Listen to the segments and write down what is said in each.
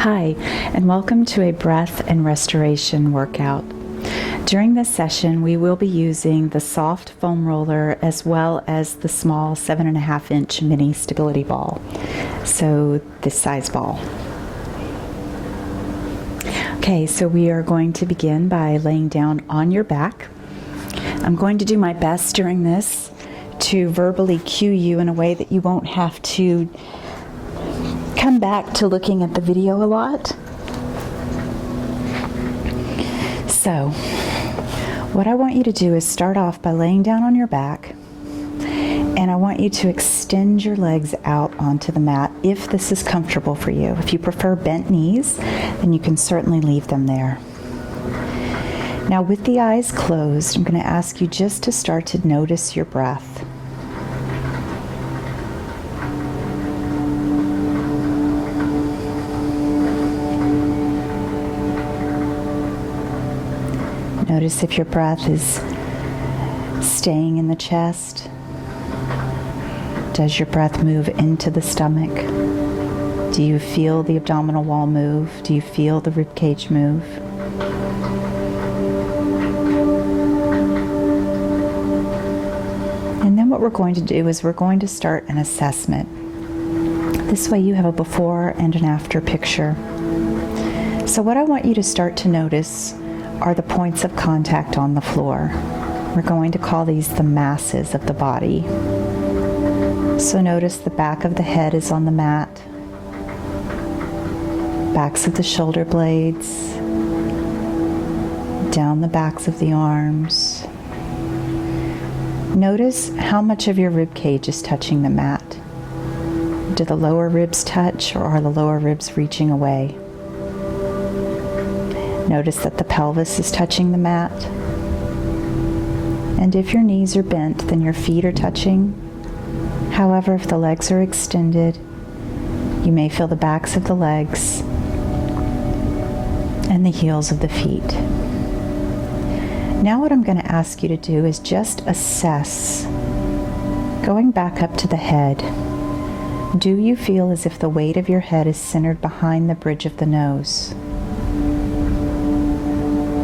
Hi, and welcome to a breath and restoration workout. During this session, we will be using the soft foam roller as well as the small 7.5-inch mini stability ball. So this size ball. Okay, so we are going to begin by laying down on your back. I'm going to do my best during this to verbally cue you in a way that you won't have to come back to looking at the video a lot. So, what I want you to do is start off by laying down on your back, and I want you to extend your legs out onto the mat if this is comfortable for you. If you prefer bent knees, then you can certainly leave them there. Now, with the eyes closed, I'm going to ask you just to start to notice your breath. Notice if your breath is staying in the chest. Does your breath move into the stomach? Do you feel the abdominal wall move? Do you feel the rib cage move? And then what we're going to do is we're going to start an assessment. This way you have a before and an after picture. So what I want you to start to notice are the points of contact on the floor. We're going to call these the masses of the body. So notice the back of the head is on the mat, backs of the shoulder blades, down the backs of the arms. Notice how much of your rib cage is touching the mat. Do the lower ribs touch, or are the lower ribs reaching away? Notice that the pelvis is touching the mat. And if your knees are bent, then your feet are touching. However, if the legs are extended, you may feel the backs of the legs and the heels of the feet. Now what I'm going to ask you to do is just assess, going back up to the head. Do you feel as if the weight of your head is centered behind the bridge of the nose?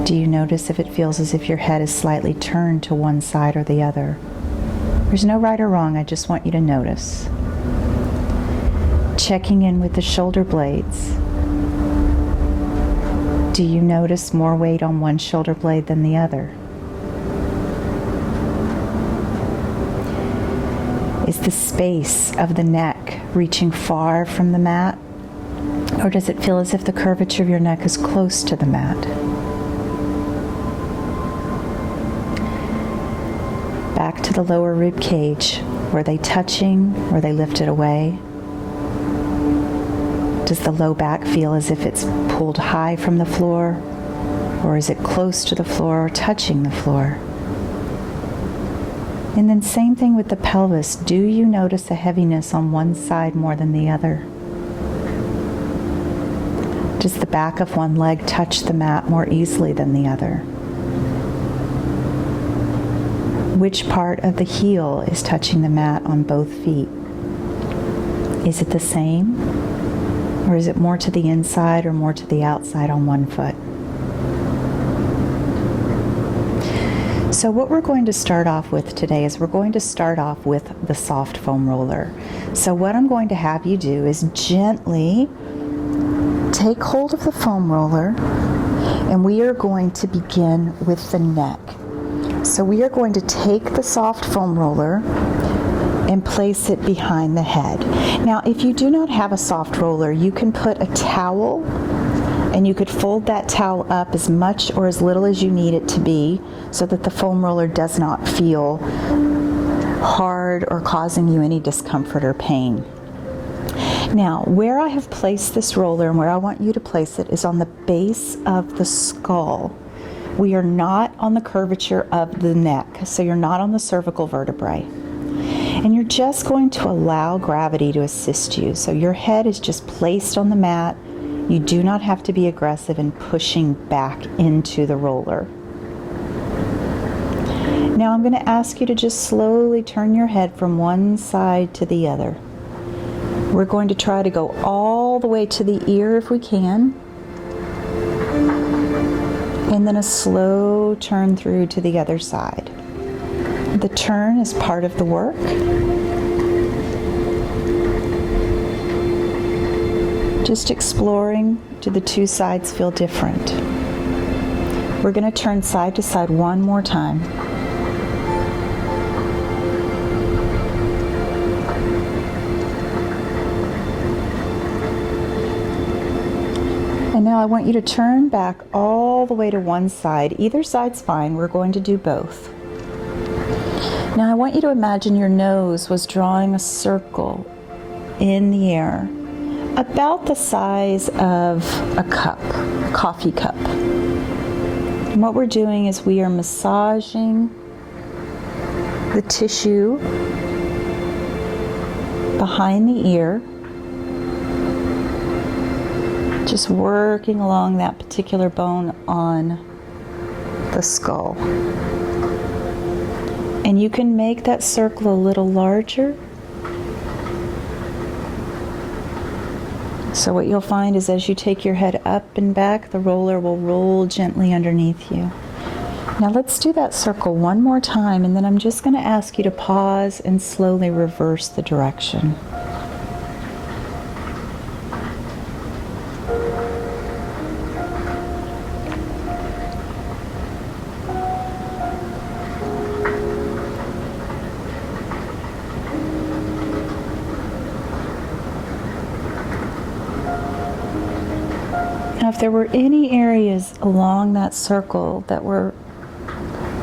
Do you notice if it feels as if your head is slightly turned to one side or the other? There's no right or wrong, I just want you to notice. Checking in with the shoulder blades. Do you notice more weight on one shoulder blade than the other? Is the space of the neck reaching far from the mat? Or does it feel as if the curvature of your neck is close to the mat? Back to the lower rib cage. Were they touching? Were they lifted away? Does the low back feel as if it's pulled high from the floor? Or is it close to the floor or touching the floor? And then same thing with the pelvis. Do you notice a heaviness on one side more than the other? Does the back of one leg touch the mat more easily than the other? Which part of the heel is touching the mat on both feet? Is it the same? Or is it more to the inside or more to the outside on one foot? So what we're going to start off with today is we're going to start off with the soft foam roller. So what I'm going to have you do is gently take hold of the foam roller, and we are going to begin with the neck. So we are going to take the soft foam roller and place it behind the head. Now, if you do not have a soft roller, you can put a towel, and you could fold that towel up as much or as little as you need it to be so that the foam roller does not feel hard or causing you any discomfort or pain. Now, where I have placed this roller and where I want you to place it is on the base of the skull. We are not on the curvature of the neck, so you're not on the cervical vertebrae. And you're just going to allow gravity to assist you. So your head is just placed on the mat. You do not have to be aggressive in pushing back into the roller. Now I'm going to ask you to just slowly turn your head from one side to the other. We're going to try to go all the way to the ear if we can. And then a slow turn through to the other side. The turn is part of the work. Just exploring, do the two sides feel different? We're going to turn side to side one more time. And now I want you to turn back all the way to one side. Either side's fine. We're going to do both. Now I want you to imagine your nose was drawing a circle in the air about the size of a cup, a coffee cup. And what we're doing is we are massaging the tissue behind the ear, just working along that particular bone on the skull. And you can make that circle a little larger. So what you'll find is as you take your head up and back, the roller will roll gently underneath you. Now let's do that circle one more time, and then I'm just going to ask you to pause and slowly reverse the direction. Now, if there were any areas along that circle that were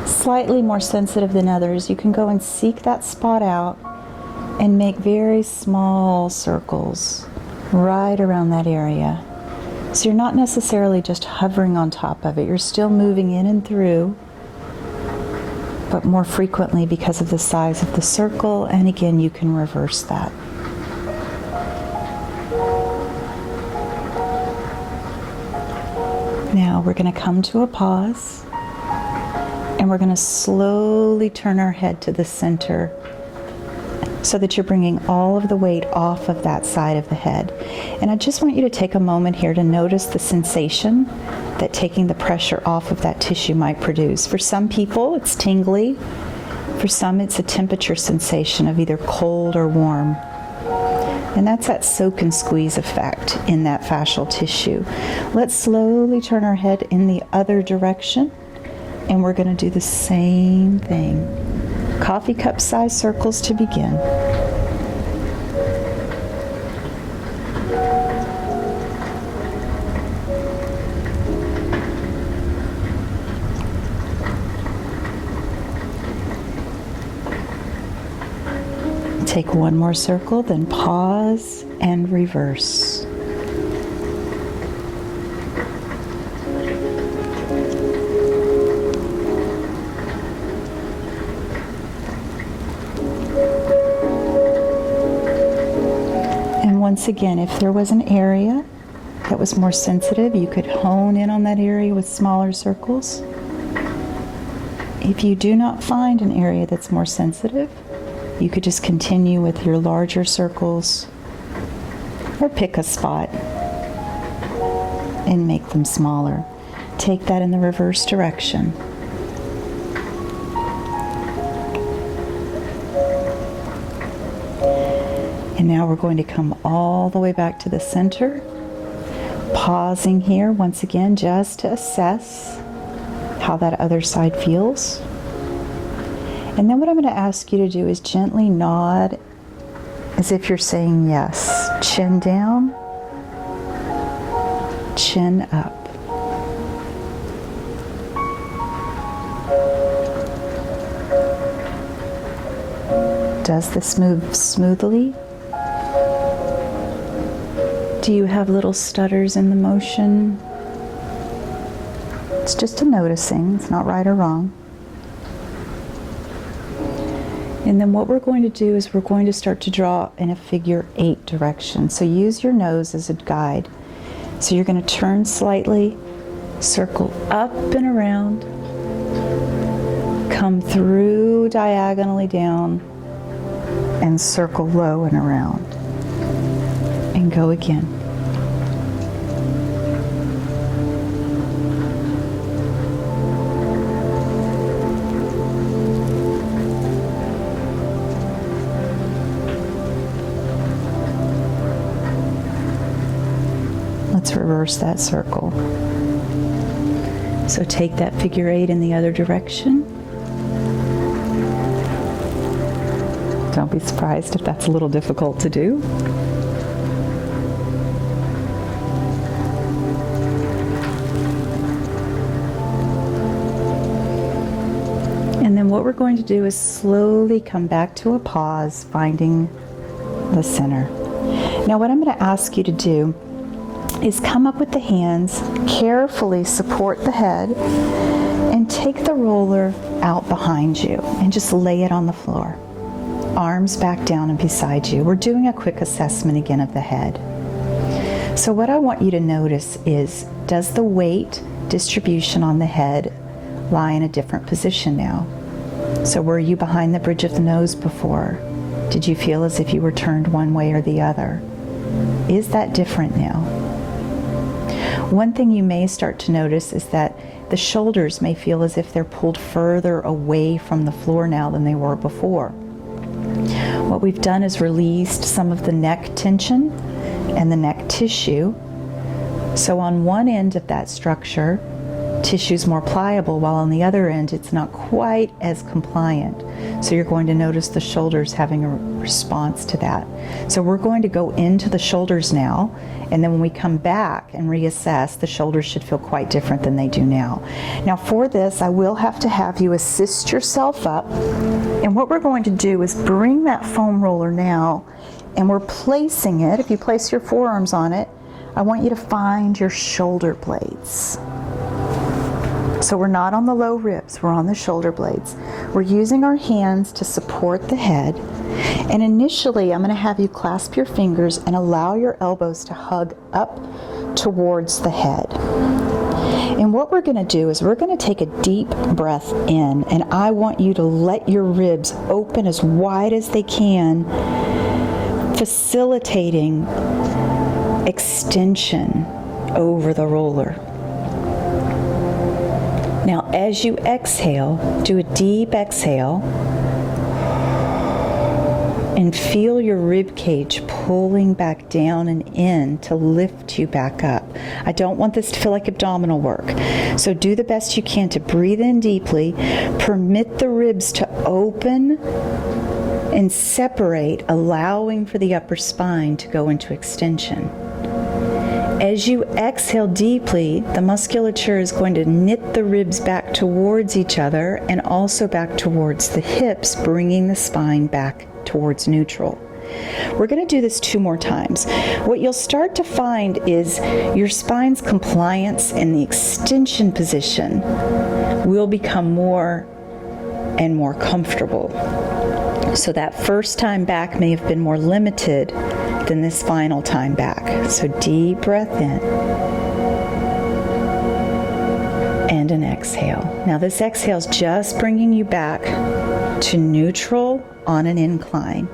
slightly more sensitive than others, you can go and seek that spot out and make very small circles right around that area. So you're not necessarily just hovering on top of it, you're still moving in and through, but more frequently because of the size of the circle, and again, you can reverse that. Now we're going to come to a pause, and we're going to slowly turn our head to the center so that you're bringing all of the weight off of that side of the head. And I just want you to take a moment here to notice the sensation that taking the pressure off of that tissue might produce. For some people, it's tingly. For some, it's a temperature sensation of either cold or warm. And that's that soak and squeeze effect in that fascial tissue. Let's slowly turn our head in the other direction, and we're going to do the same thing. Coffee cup size circles to begin. Take one more circle, then pause and reverse. And once again, if there was an area that was more sensitive, you could hone in on that area with smaller circles. If you do not find an area that's more sensitive, you could just continue with your larger circles, or pick a spot and make them smaller. Take that in the reverse direction. And now we're going to come all the way back to the center, pausing here once again just to assess how that other side feels. And then what I'm going to ask you to do is gently nod as if you're saying yes. Chin down, chin up. Does this move smoothly? Do you have little stutters in the motion? It's just a noticing, it's not right or wrong. And then what we're going to do is we're going to start to draw in a figure 8 direction. So use your nose as a guide. So you're going to turn slightly, circle up and around, come through diagonally down, and circle low and around. And go again. Let's reverse that circle. So take that figure 8 in the other direction. Don't be surprised if that's a little difficult to do. And then what we're going to do is slowly come back to a pause, finding the center. Now what I'm going to ask you to do is come up with the hands, carefully support the head, and take the roller out behind you and just lay it on the floor. Arms back down and beside you. We're doing a quick assessment again of the head. So what I want you to notice is, does the weight distribution on the head lie in a different position now? So were you behind the bridge of the nose before? Did you feel as if you were turned one way or the other? Is that different now? One thing you may start to notice is that the shoulders may feel as if they're pulled further away from the floor now than they were before. What we've done is released some of the neck tension and the neck tissue. So on one end of that structure, tissue's more pliable, while on the other end it's not quite as compliant. So you're going to notice the shoulders having a response to that. So we're going to go into the shoulders now, and then when we come back and reassess, the shoulders should feel quite different than they do now. Now for this, I will have you assist yourself up, and what we're going to do is bring that foam roller now, and we're placing it, if you place your forearms on it, I want you to find your shoulder blades. So we're not on the low ribs, we're on the shoulder blades. We're using our hands to support the head. And initially, I'm going to have you clasp your fingers and allow your elbows to hug up towards the head. And what we're going to do is we're going to take a deep breath in, and I want you to let your ribs open as wide as they can, facilitating extension over the roller. Now, as you exhale, do a deep exhale and feel your rib cage pulling back down and in to lift you back up. I don't want this to feel like abdominal work. So do the best you can to breathe in deeply, permit the ribs to open and separate, allowing for the upper spine to go into extension. As you exhale deeply, the musculature is going to knit the ribs back towards each other and also back towards the hips, bringing the spine back towards neutral. We're going to do this 2 more times. What you'll start to find is your spine's compliance in the extension position will become more and more comfortable. So that first time back may have been more limited than this final time back. So deep breath in and an exhale. Now this exhale is just bringing you back to neutral on an incline.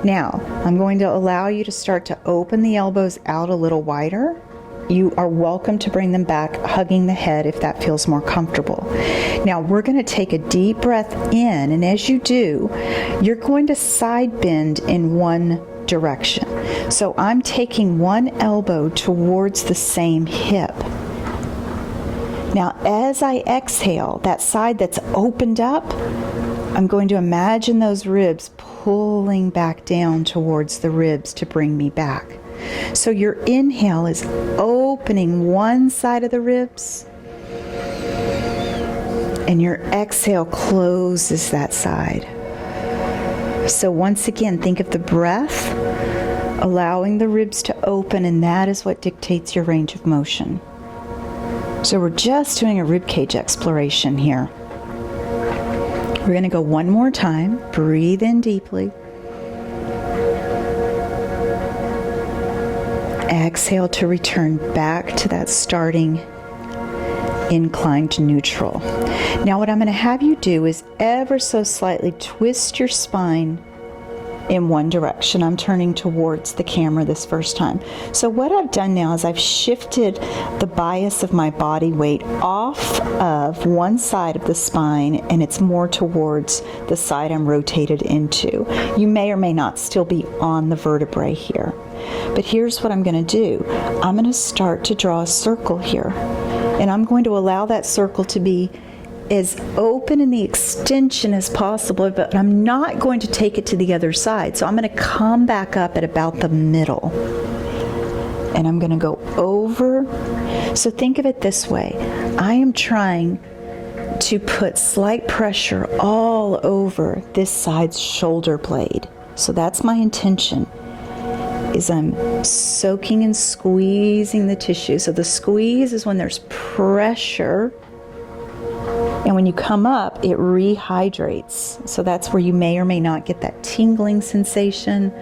Now I'm going to allow you to start to open the elbows out a little wider. You are welcome to bring them back, hugging the head if that feels more comfortable. Now we're going to take a deep breath in, and as you do, you're going to side bend in one direction. So I'm taking one elbow towards the same hip. Now as I exhale, that side that's opened up, I'm going to imagine those ribs pulling back down towards the ribs to bring me back. So your inhale is opening one side of the ribs, and your exhale closes that side. So once again, think of the breath, allowing the ribs to open, and that is what dictates your range of motion. So we're just doing a rib cage exploration here. We're going to go one more time. Breathe in deeply. Exhale to return back to that starting incline to neutral. Now what I'm going to have you do is ever so slightly twist your spine in one direction. I'm turning towards the camera this first time. So what I've done now is I've shifted the bias of my body weight off of one side of the spine, and it's more towards the side I'm rotated into. You may or may not still be on the vertebrae here. But here's what I'm going to do. I'm going to start to draw a circle here, and I'm going to allow that circle to be as open in the extension as possible, but I'm not going to take it to the other side. So I'm going to come back up at about the middle, and I'm going to go over. So think of it this way. I am trying to put slight pressure all over this side's shoulder blade. So that's my intention, is I'm soaking and squeezing the tissue. So the squeeze is when there's pressure, and when you come up, it rehydrates. So that's where you may or may not get that tingling sensation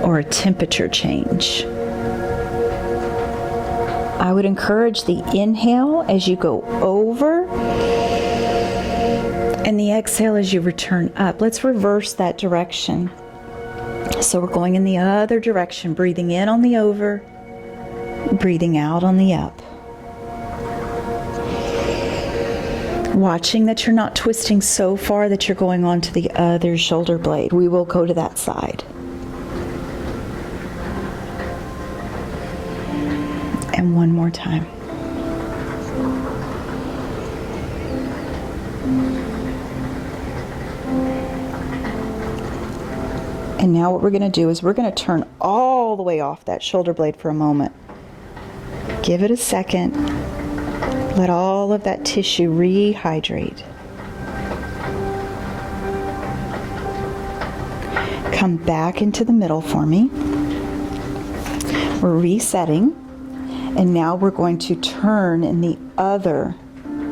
or a temperature change. I would encourage the inhale as you go over and the exhale as you return up. Let's reverse that direction. So we're going in the other direction, breathing in on the over, breathing out on the up. Watching that you're not twisting so far that you're going onto the other shoulder blade. We will go to that side. And one more time. And now what we're going to do is we're going to turn all the way off that shoulder blade for a moment. Give it a second. Let all of that tissue rehydrate. Come back into the middle for me. We're resetting, and now we're going to turn in the other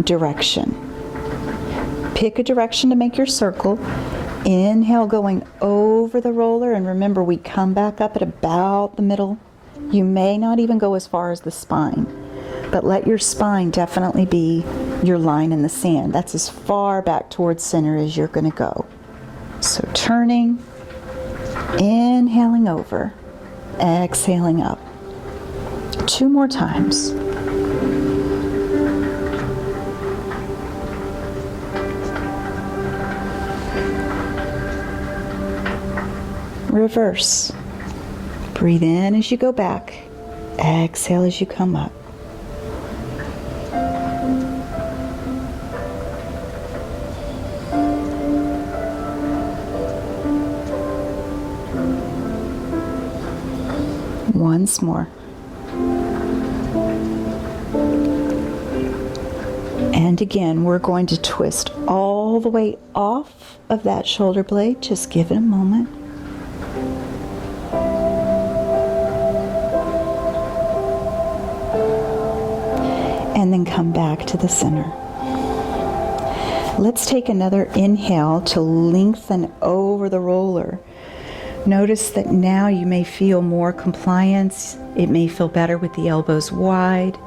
direction. Pick a direction to make your circle. Inhale, going over the roller, and remember, we come back up at about the middle. You may not even go as far as the spine, but let your spine definitely be your line in the sand. That's as far back towards center as you're going to go. So turning, inhaling over, exhaling up. 2 more times. Reverse. Breathe in as you go back. Exhale as you come up. Once more. And again, we're going to twist all the way off of that shoulder blade. Just give it a moment. And then come back to the center. Let's take another inhale to lengthen over the roller. Notice that now you may feel more compliance. It may feel better with the elbows wide.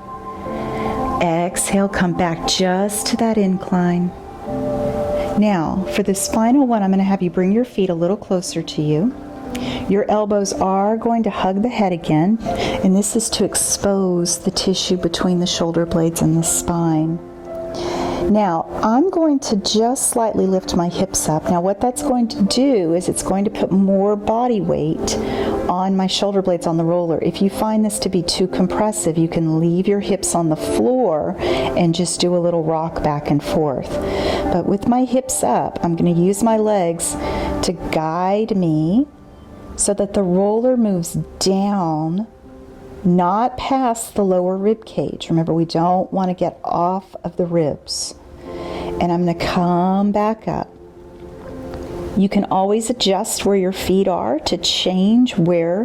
Exhale, come back just to that incline. Now, for this final one, I'm going to have you bring your feet a little closer to you. Your elbows are going to hug the head again, and this is to expose the tissue between the shoulder blades and the spine. Now, I'm going to just slightly lift my hips up. Now, what that's going to do is it's going to put more body weight on my shoulder blades on the roller. If you find this to be too compressive, you can leave your hips on the floor and just do a little rock back and forth. But with my hips up, I'm going to use my legs to guide me so that the roller moves down, not past the lower rib cage. Remember, we don't want to get off of the ribs. And I'm going to come back up. You can always adjust where your feet are to change where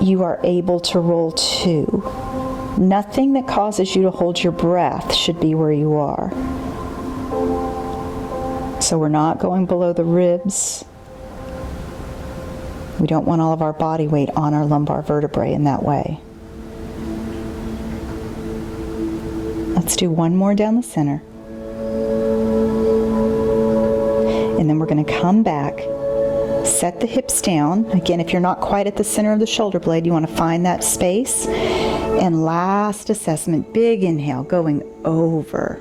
you are able to roll to. Nothing that causes you to hold your breath should be where you are. So we're not going below the ribs. We don't want all of our body weight on our lumbar vertebrae in that way. Let's do one more down the center. And then we're going to come back, Set the hips down. Again, if you're not quite at the center of the shoulder blade, you want to find that space. And last assessment, big inhale, going over.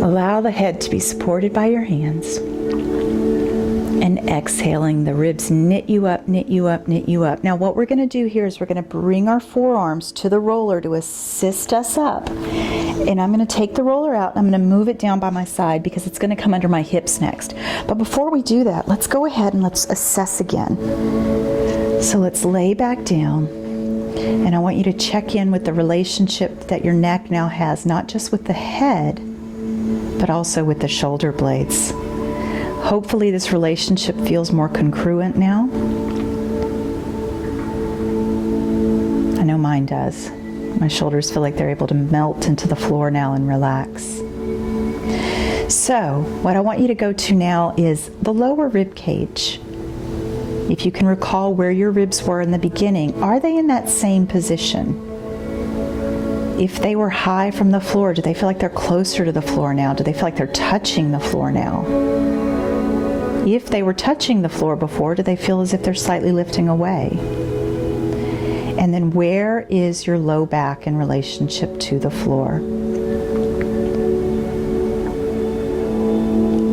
Allow the head to be supported by your hands. And exhaling, the ribs knit you up, knit you up, knit you up. Now what we're going to do here is we're going to bring our forearms to the roller to assist us up. And I'm going to take the roller out and I'm going to move it down by my side because it's going to come under my hips next. But before we do that, let's go ahead and let's assess again. So let's lay back down. And I want you to check in with the relationship that your neck now has, not just with the head, but also with the shoulder blades. Hopefully this relationship feels more congruent now. I know mine does. My shoulders feel like they're able to melt into the floor now and relax. So what I want you to go to now is the lower rib cage. If you can recall where your ribs were in the beginning, are they in that same position? If they were high from the floor, do they feel like they're closer to the floor now? Do they feel like they're touching the floor now? If they were touching the floor before, do they feel as if they're slightly lifting away? And then where is your low back in relationship to the floor?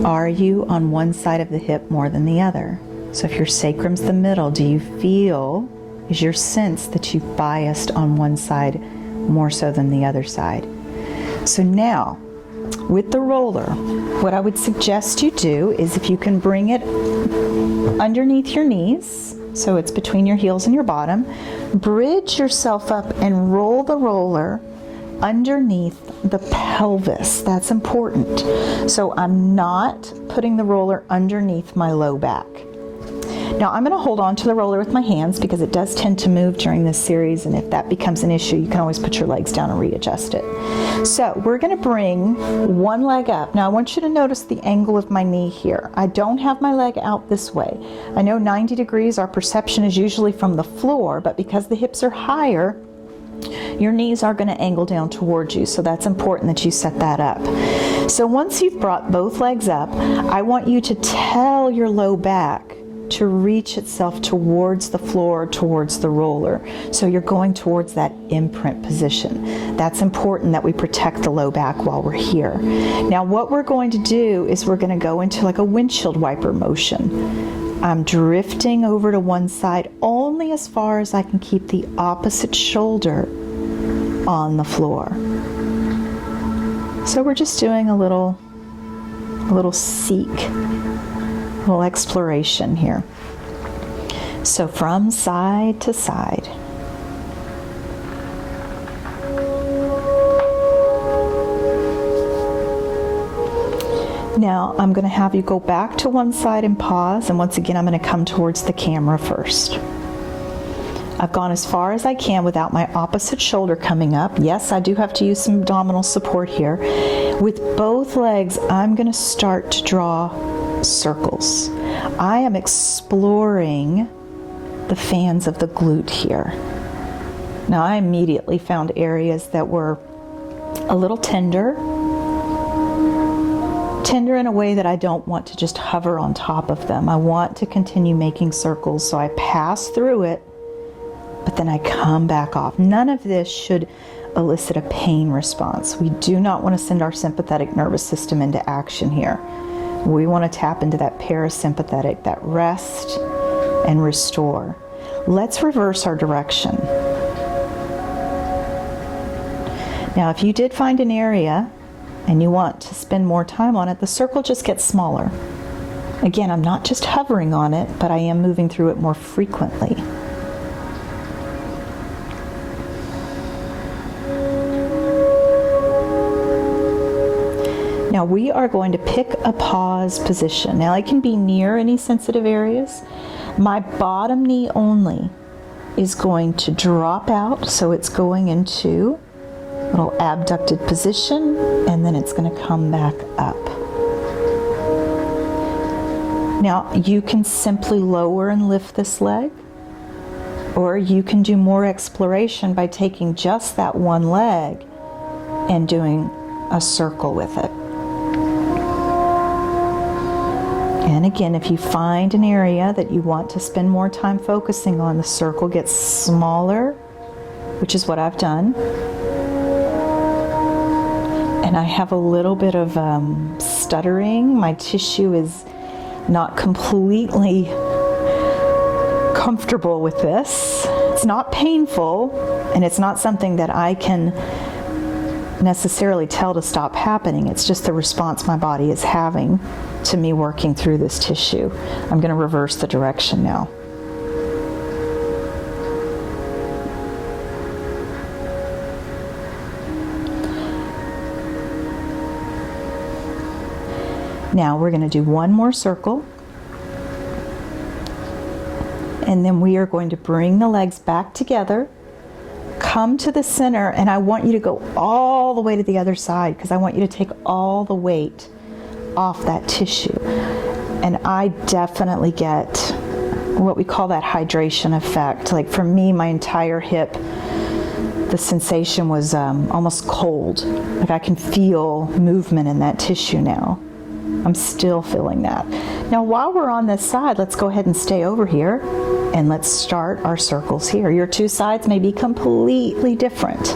Are you on one side of the hip more than the other? So if your sacrum's the middle, do you feel, is your sense that you've biased on one side more so than the other side? So now, with the roller, what I would suggest you do is if you can bring it underneath your knees, so it's between your heels and your bottom, bridge yourself up and roll the roller underneath the pelvis. That's important. So I'm not putting the roller underneath my low back. Now I'm going to hold on to the roller with my hands because it does tend to move during this series, and if that becomes an issue, you can always put your legs down and readjust it. So we're going to bring one leg up. Now I want you to notice the angle of my knee here. I don't have my leg out this way. I know 90 degrees, our perception is usually from the floor, but because the hips are higher, your knees are going to angle down towards you, so that's important that you set that up. So once you've brought both legs up, I want you to tell your low back to reach itself towards the floor, towards the roller. So you're going towards that imprint position. That's important that we protect the low back while we're here. Now what we're going to do is we're going to go into like a windshield wiper motion. I'm drifting over to one side only as far as I can keep the opposite shoulder on the floor. So we're just doing a little seek, a little exploration here. So from side to side. Now I'm going to have you go back to one side and pause, and once again I'm going to come towards the camera first. I've gone as far as I can without my opposite shoulder coming up. Yes, I do have to use some abdominal support here. With both legs, I'm going to start to draw circles. I am exploring the fans of the glute here. Now I immediately found areas that were a little tender in a way that I don't want to just hover on top of them. I want to continue making circles, so I pass through it, but then I come back off. None of this should elicit a pain response. We do not want to send our sympathetic nervous system into action here. We want to tap into that parasympathetic, that rest and restore. Let's reverse our direction. Now, if you did find an area and you want to spend more time on it, the circle just gets smaller. Again, I'm not just hovering on it, but I am moving through it more frequently. Now we are going to pick a pause position. Now I can be near any sensitive areas. My bottom knee only is going to drop out, so it's going into a little abducted position, and then it's going to come back up. Now you can simply lower and lift this leg, or you can do more exploration by taking just that one leg and doing a circle with it. And again, if you find an area that you want to spend more time focusing on, the circle gets smaller, which is what I've done. And I have a little bit of stuttering. My tissue is not completely comfortable with this. It's not painful, and it's not something that I can necessarily tell to stop happening. It's just the response my body is having to me working through this tissue. I'm going to reverse the direction now. Now we're going to do one more circle, and then we are going to bring the legs back together, come to the center, and I want you to go all the way to the other side because I want you to take all the weight off that tissue. And I definitely get what we call that hydration effect. Like for me, my entire hip, the sensation was almost cold. Like I can feel movement in that tissue now. I'm still feeling that. Now while we're on this side, let's go ahead and stay over here and let's start our circles here. Your two sides may be completely different.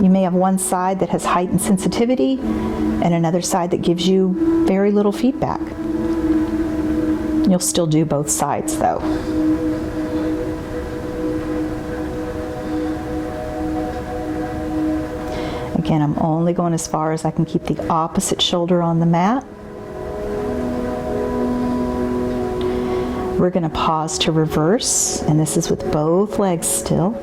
You may have one side that has heightened sensitivity and another side that gives you very little feedback. You'll still do both sides though. Again, I'm only going as far as I can keep the opposite shoulder on the mat. We're going to pause to reverse, and this is with both legs still.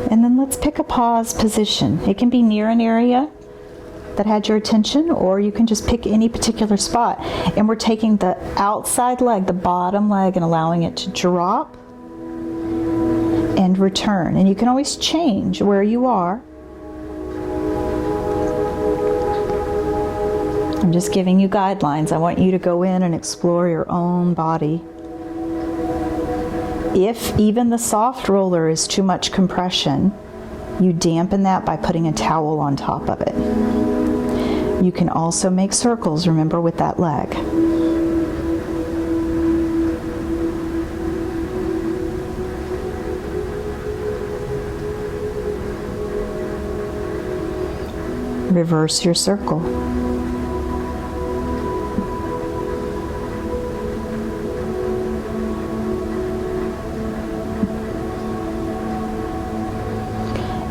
And then let's pick a pause position. It can be near an area that had your attention, or you can just pick any particular spot. And we're taking the outside leg, the bottom leg, and allowing it to drop and return. And you can always change where you are. I'm just giving you guidelines. I want you to go in and explore your own body. If even the soft roller is too much compression, you dampen that by putting a towel on top of it. You can also make circles, remember, with that leg. Reverse your circle.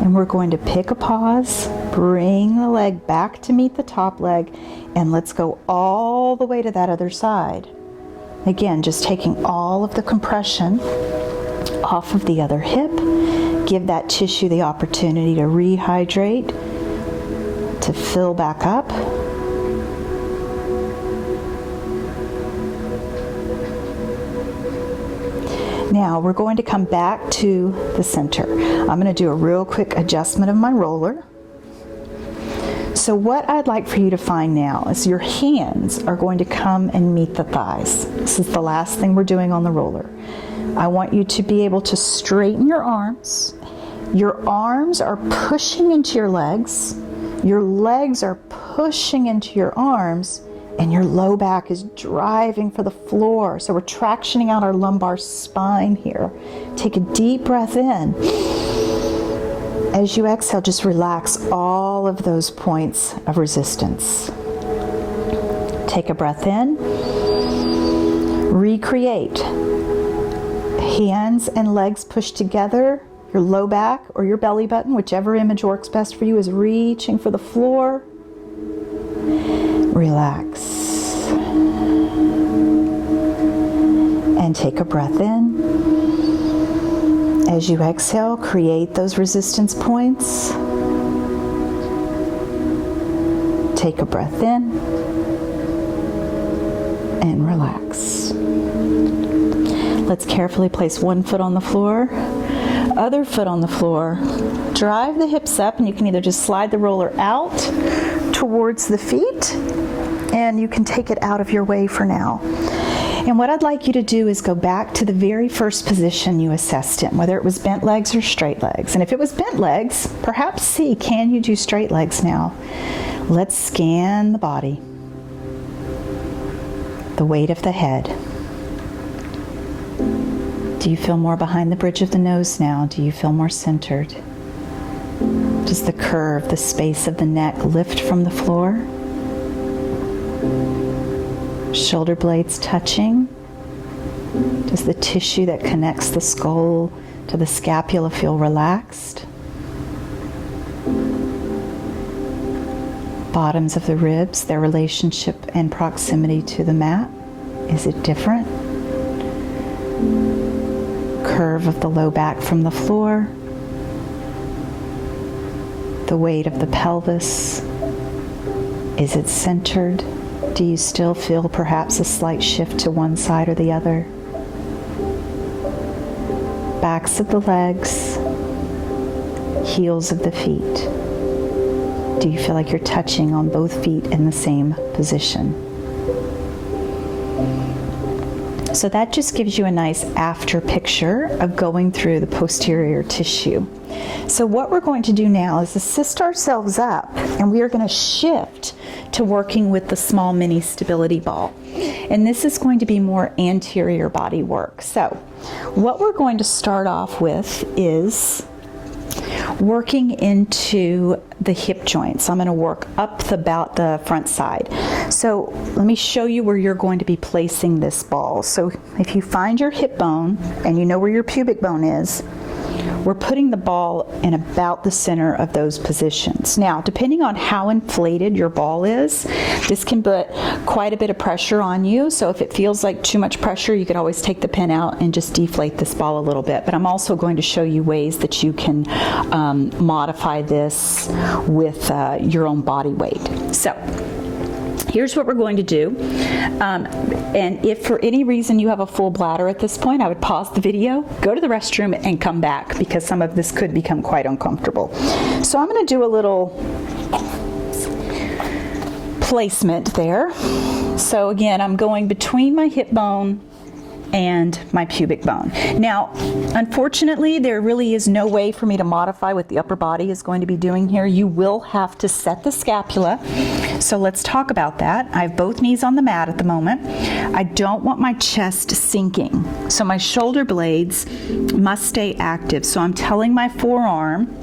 And we're going to pick a pause, bring the leg back to meet the top leg, and let's go all the way to that other side. Again, just taking all of the compression off of the other hip. Give that tissue the opportunity to rehydrate, to fill back up. Now we're going to come back to the center. I'm going to do a real quick adjustment of my roller. So what I'd like for you to find now is your hands are going to come and meet the thighs. This is the last thing we're doing on the roller. I want you to be able to straighten your arms. Your arms are pushing into your legs. Your legs are pushing into your arms, and your low back is driving for the floor. So we're tractioning out our lumbar spine here. Take a deep breath in. As you exhale, just relax all of those points of resistance. Take a breath in. Recreate. Hands and legs pushed together. Your low back or your belly button, whichever image works best for you, is reaching for the floor. Relax. And take a breath in. As you exhale, create those resistance points. Take a breath in and relax. Let's carefully place one foot on the floor, other foot on the floor. Drive the hips up, and you can either just slide the roller out towards the feet, and you can take it out of your way for now. And what I'd like you to do is go back to the very first position you assessed in, whether it was bent legs or straight legs. And if it was bent legs, perhaps see, can you do straight legs now? Let's scan the body. The weight of the head. Do you feel more behind the bridge of the nose now? Do you feel more centered? Does the curve, the space of the neck lift from the floor? Shoulder blades touching? Does the tissue that connects the skull to the scapula feel relaxed? Bottoms of the ribs, their relationship and proximity to the mat, is it different? Curve of the low back from the floor, the weight of the pelvis, is it centered? Do you still feel perhaps a slight shift to one side or the other? Backs of the legs, heels of the feet. Do you feel like you're touching on both feet in the same position? So that just gives you a nice after picture of going through the posterior tissue. So what we're going to do now is assist ourselves up, and we are going to shift to working with the small mini stability ball. And this is going to be more anterior body work. So what we're going to start off with is working into the hip joint. So I'm going to work up the front side. So let me show you where you're going to be placing this ball. So if you find your hip bone and you know where your pubic bone is, we're putting the ball in about the center of those positions. Now, depending on how inflated your ball is, this can put quite a bit of pressure on you. So if it feels like too much pressure, you could always take the pin out and just deflate this ball a little bit. But I'm also going to show you ways that you can modify this with your own body weight. So here's what we're going to do. And if for any reason you have a full bladder at this point, I would pause the video, go to the restroom, and come back, because some of this could become quite uncomfortable. So I'm going to do a little placement there. So again, I'm going between my hip bone and my pubic bone. Now, unfortunately, there really is no way for me to modify what the upper body is going to be doing here. You will have to set the scapula. So let's talk about that. I have both knees on the mat at the moment. I don't want my chest sinking. So my shoulder blades must stay active. So I'm telling my forearm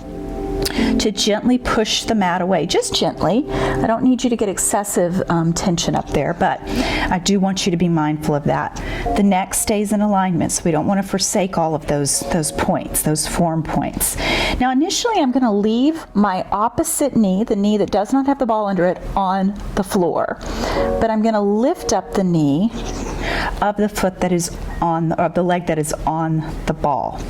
to gently push the mat away, just gently. I don't need you to get excessive tension up there, but I do want you to be mindful of that. The neck stays in alignment, so we don't want to forsake all of those points, those form points. Now initially I'm going to leave my opposite knee, the knee that does not have the ball under it, on the floor. But I'm going to lift up the knee of the foot that is on, or the leg that is on the ball.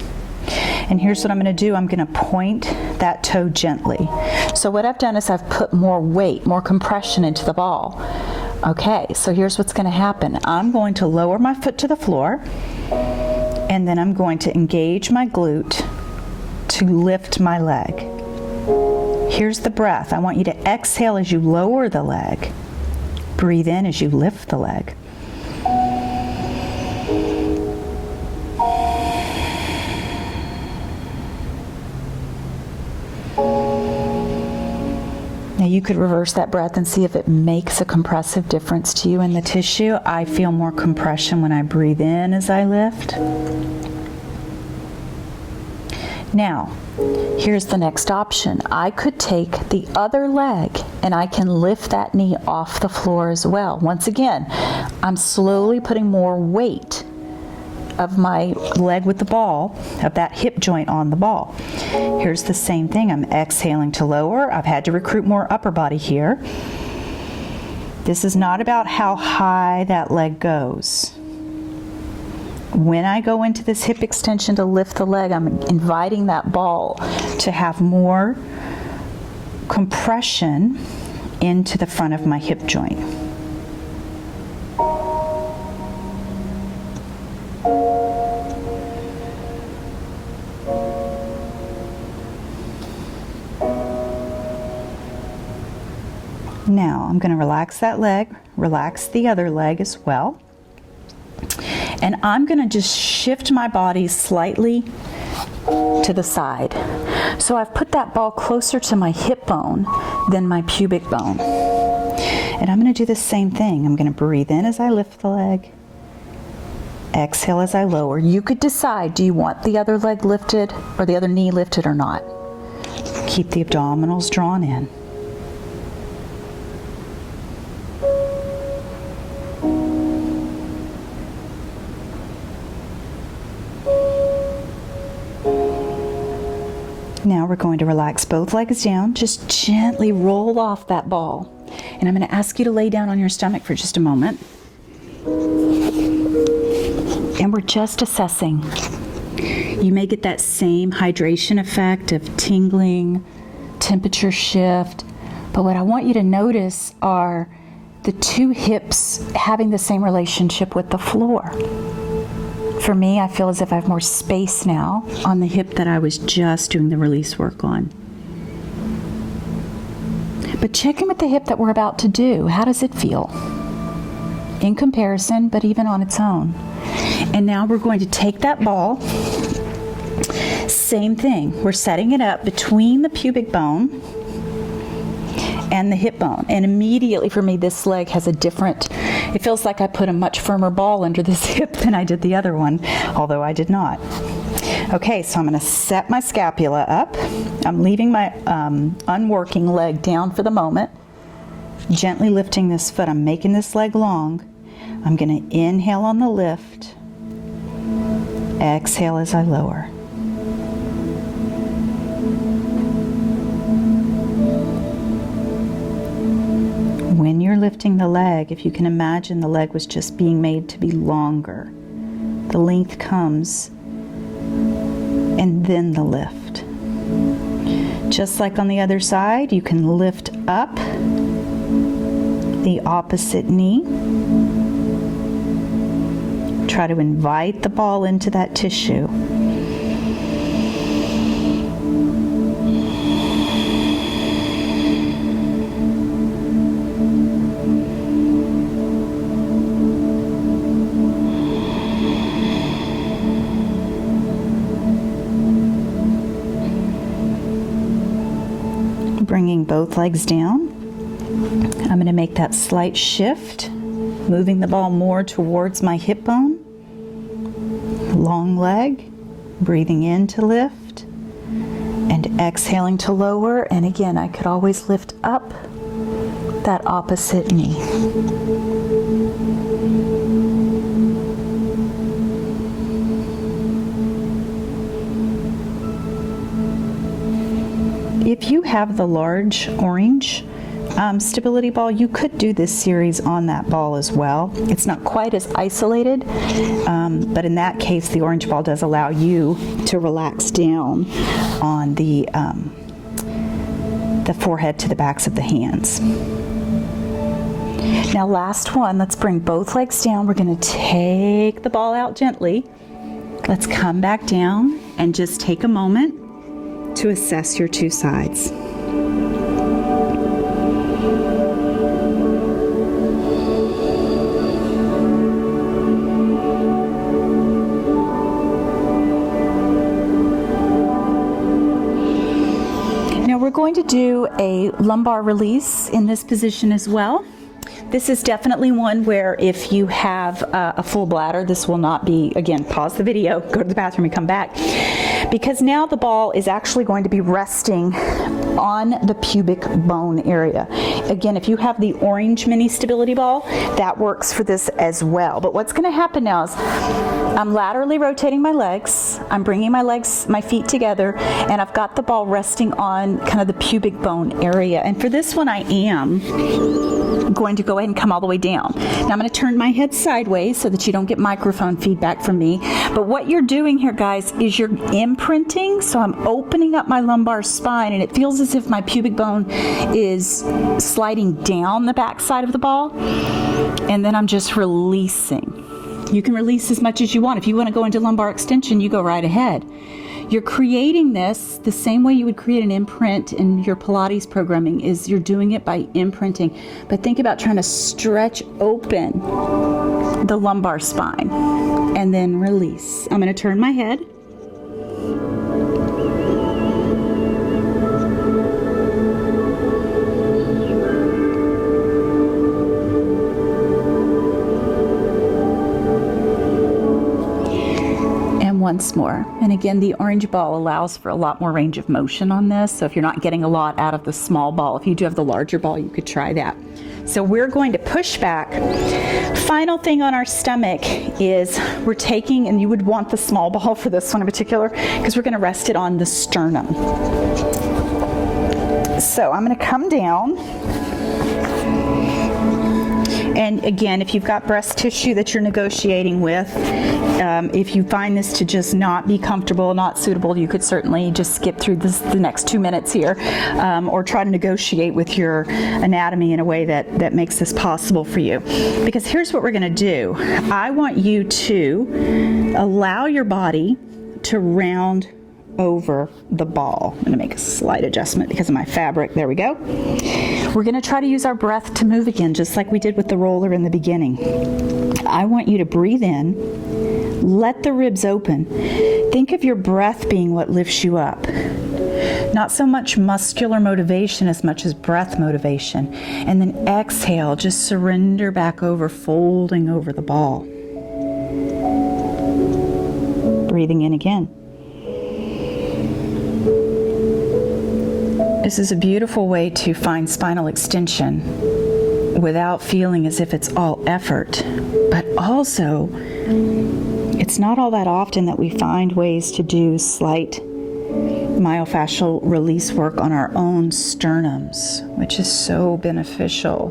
And here's what I'm going to do. I'm going to point that toe gently. So what I've done is I've put more weight, more compression into the ball. Okay, so here's what's going to happen. I'm going to lower my foot to the floor, and then I'm going to engage my glute to lift my leg. Here's the breath. I want you to exhale as you lower the leg. Breathe in as you lift the leg. Now you could reverse that breath and see if it makes a compressive difference to you in the tissue. I feel more compression when I breathe in as I lift. Now, here's the next option. I could take the other leg and I can lift that knee off the floor as well. Once again, I'm slowly putting more weight of my leg with the ball, of that hip joint on the ball. Here's the same thing. I'm exhaling to lower. I've had to recruit more upper body here. This is not about how high that leg goes. When I go into this hip extension to lift the leg, I'm inviting that ball to have more compression into the front of my hip joint. Now I'm going to relax that leg, relax the other leg as well. And I'm going to just shift my body slightly to the side. So I've put that ball closer to my hip bone than my pubic bone. And I'm going to do the same thing. I'm going to breathe in as I lift the leg. Exhale as I lower. You could decide, do you want the other leg lifted or the other knee lifted or not? Keep the abdominals drawn in. Now we're going to relax both legs down. Just gently roll off that ball. And I'm going to ask you to lay down on your stomach for just a moment. And we're just assessing. You may get that same hydration effect of tingling, temperature shift. But what I want you to notice are the two hips having the same relationship with the floor. For me, I feel as if I have more space now on the hip that I was just doing the release work on. But check in with the hip that we're about to do. How does it feel? In comparison, but even on its own. And now we're going to take that ball. Same thing. We're setting it up between the pubic bone and the hip bone. And immediately for me, this leg has a different, it feels like I put a much firmer ball under this hip than I did the other one, although I did not. Okay, so I'm going to set my scapula up. I'm leaving my unworking leg down for the moment. Gently lifting this foot. I'm making this leg long. I'm going to inhale on the lift. Exhale as I lower. When you're lifting the leg, if you can imagine the leg was just being made to be longer, the length comes and then the lift. Just like on the other side, you can lift up the opposite knee. Try to invite the ball into that tissue. Bringing both legs down. I'm going to make that slight shift, moving the ball more towards my hip bone. Long leg, breathing in to lift, and exhaling to lower. And again, I could always lift up that opposite knee. If you have the large orange stability ball, you could do this series on that ball as well. It's not quite as isolated, but in that case, the orange ball does allow you to relax down on the forehead to the backs of the hands. Now, last one, let's bring both legs down. We're going to take the ball out gently. Let's come back down and just take a moment to assess your two sides. Now we're going to do a lumbar release in this position as well. This is definitely one where if you have a full bladder, this will not be, again, pause the video, go to the bathroom and come back. Because now the ball is actually going to be resting on the pubic bone area. Again, if you have the orange mini stability ball, that works for this as well. But what's going to happen now is I'm laterally rotating my legs, I'm bringing my feet together, and I've got the ball resting on kind of the pubic bone area. And for this one, I am going to go ahead and come all the way down. Now I'm going to turn my head sideways so that you don't get microphone feedback from me. But what you're doing here, guys, is you're imprinting. So I'm opening up my lumbar spine, and it feels as if my pubic bone is sliding down the back side of the ball. And then I'm just releasing. You can release as much as you want. If you want to go into lumbar extension, you go right ahead. You're creating this the same way you would create an imprint in your Pilates programming, is you're doing it by imprinting. But think about trying to stretch open the lumbar spine and then release. I'm going to turn my head. Once more. And again, the orange ball allows for a lot more range of motion on this. So if you're not getting a lot out of the small ball, if you do have the larger ball, you could try that. So we're going to push back. Final thing on our stomach is we're taking, and you would want the small ball for this one in particular, because we're going to rest it on the sternum. So I'm going to come down. And again, if you've got breast tissue that you're negotiating with, if you find this to just not be comfortable, not suitable, you could certainly just skip through the next 2 minutes here, or try to negotiate with your anatomy in a way that makes this possible for you. Because here's what we're going to do. I want you to allow your body to round over the ball. I'm going to make a slight adjustment because of my fabric. There we go. We're going to try to use our breath to move again, just like we did with the roller in the beginning. I want you to breathe in, let the ribs open. Think of your breath being what lifts you up. Not so much muscular motivation as much as breath motivation. And then exhale, just surrender back over, folding over the ball. Breathing in again. This is a beautiful way to find spinal extension without feeling as if it's all effort. But also, it's not all that often that we find ways to do slight myofascial release work on our own sternums, which is so beneficial.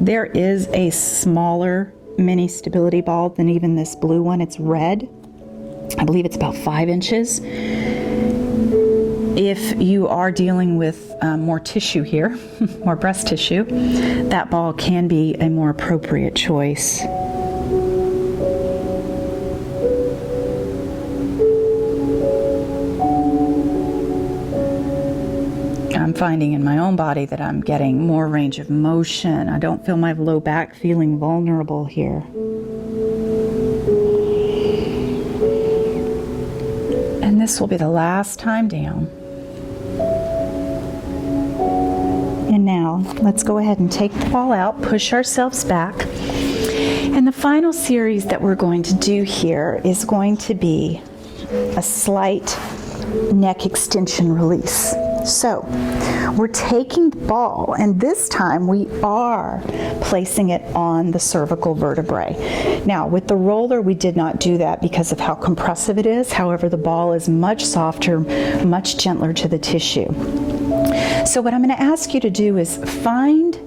There is a smaller mini stability ball than even this blue one. It's red. I believe it's about 5 inches. If you are dealing with more tissue here, more breast tissue, that ball can be a more appropriate choice. I'm finding in my own body that I'm getting more range of motion. I don't feel my low back feeling vulnerable here. And this will be the last time down. And now, let's go ahead and take the ball out, push ourselves back. And the final series that we're going to do here is going to be a slight neck extension release. So, we're taking the ball, and this time we are placing it on the cervical vertebrae. Now, with the roller, we did not do that because of how compressive it is. However, the ball is much softer, much gentler to the tissue. So what I'm going to ask you to do is find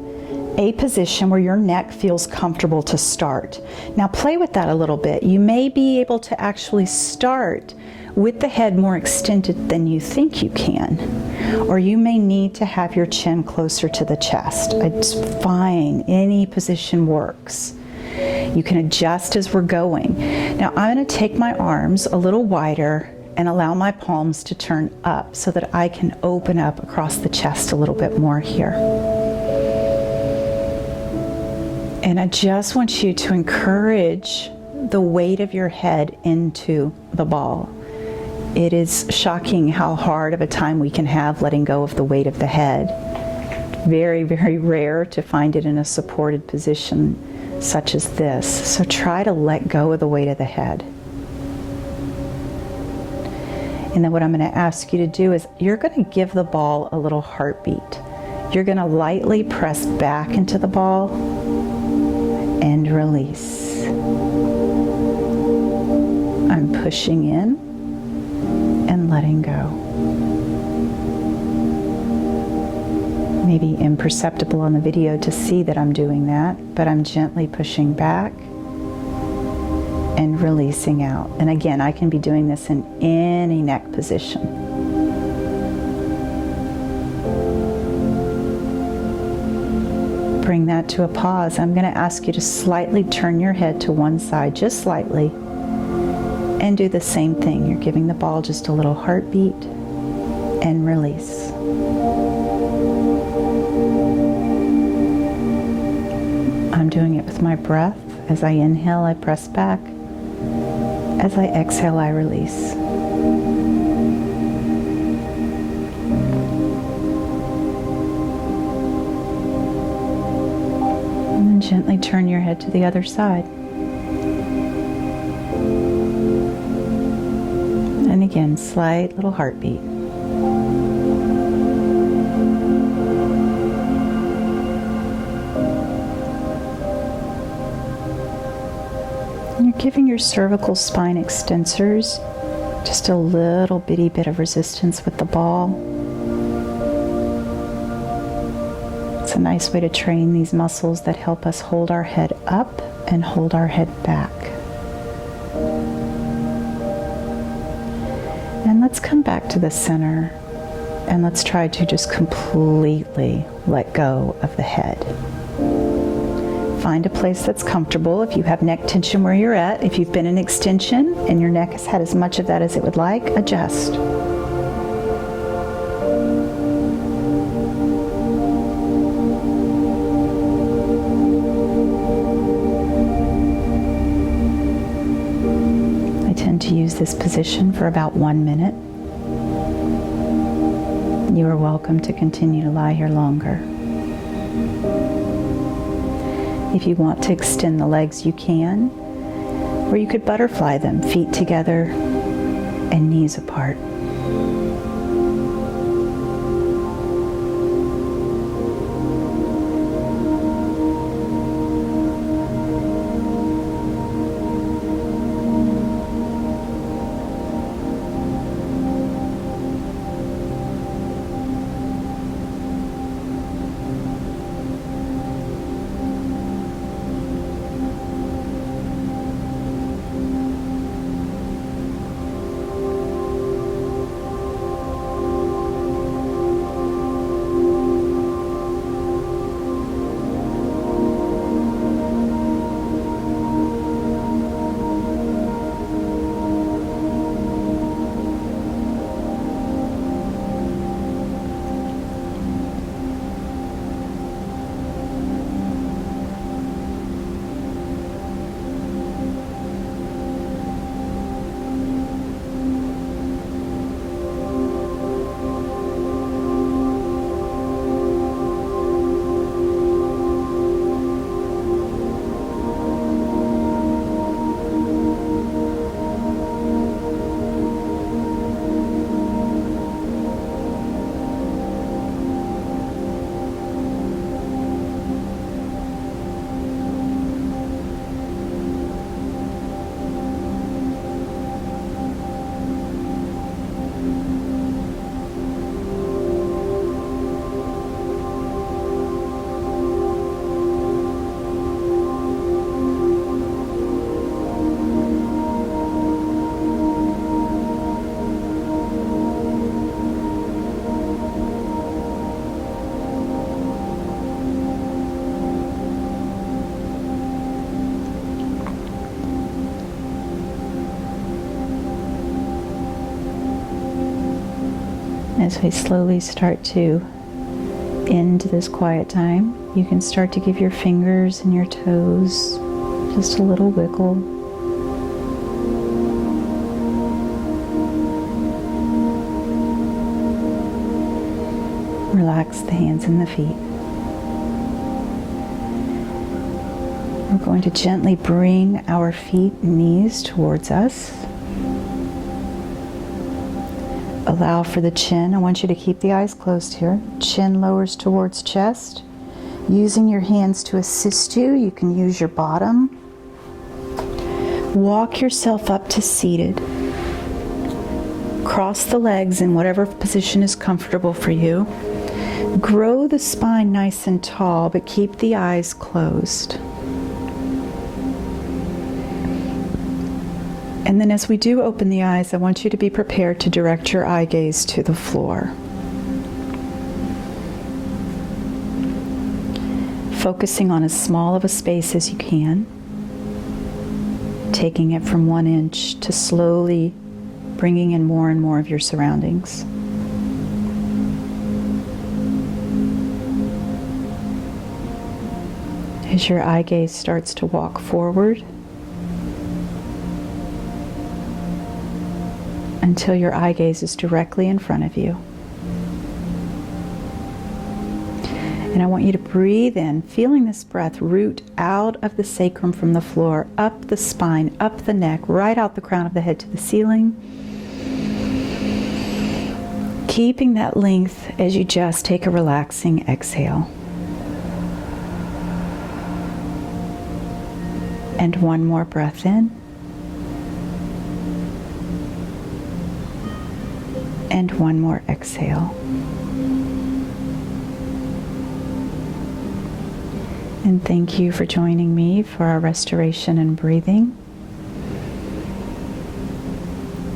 a position where your neck feels comfortable to start. Now play with that a little bit. You may be able to actually start with the head more extended than you think you can. Or you may need to have your chin closer to the chest. It's fine. Any position works. You can adjust as we're going. Now I'm going to take my arms a little wider and allow my palms to turn up so that I can open up across the chest a little bit more here. And I just want you to encourage the weight of your head into the ball. It is shocking how hard of a time we can have letting go of the weight of the head. Very, very rare to find it in a supported position such as this. So try to let go of the weight of the head. And then what I'm going to ask you to do is you're going to give the ball a little heartbeat. You're going to lightly press back into the ball and release. I'm pushing in and letting go. Maybe imperceptible on the video to see that I'm doing that, but I'm gently pushing back and releasing out. And again, I can be doing this in any neck position. Bring that to a pause. I'm going to ask you to slightly turn your head to one side, just slightly, And do the same thing. You're giving the ball just a little heartbeat and release. I'm doing it with my breath. As I inhale, I press back. As I exhale, I release. And then gently turn your head to the other side. And again, slight little heartbeat. And you're giving your cervical spine extensors just a little bitty bit of resistance with the ball. It's a nice way to train these muscles that help us hold our head up and hold our head back. And let's come back to the center and let's try to just completely let go of the head. Find a place that's comfortable. If you have neck tension where you're at, if you've been in extension and your neck has had as much of that as it would like, adjust. I tend to use this position for about 1 minute. You are welcome to continue to lie here longer. If you want to extend the legs, you can, or you could butterfly them, feet together and knees apart. As we slowly start to end this quiet time, you can start to give your fingers and your toes just a little wiggle. Relax the hands and the feet. We're going to gently bring our feet and knees towards us. Allow for the chin. I want you to keep the eyes closed here. Chin lowers towards chest. Using your hands to assist you, you can use your bottom. Walk yourself up to seated. Cross the legs in whatever position is comfortable for you. Grow the spine nice and tall, but keep the eyes closed. And then as we do open the eyes, I want you to be prepared to direct your eye gaze to the floor. Focusing on as small of a space as you can. taking it from 1 inch to slowly bringing in more and more of your surroundings. As your eye gaze starts to walk forward until your eye gaze is directly in front of you. And I want you to breathe in, feeling this breath root out of the sacrum from the floor, up the spine, up the neck, right out the crown of the head to the ceiling. Keeping that length as you just take a relaxing exhale. And one more breath in. And one more exhale. And thank you for joining me for our restoration and breathing.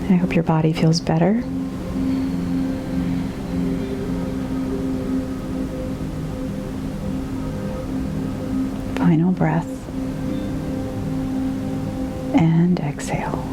I hope your body feels better. Final breath. And exhale.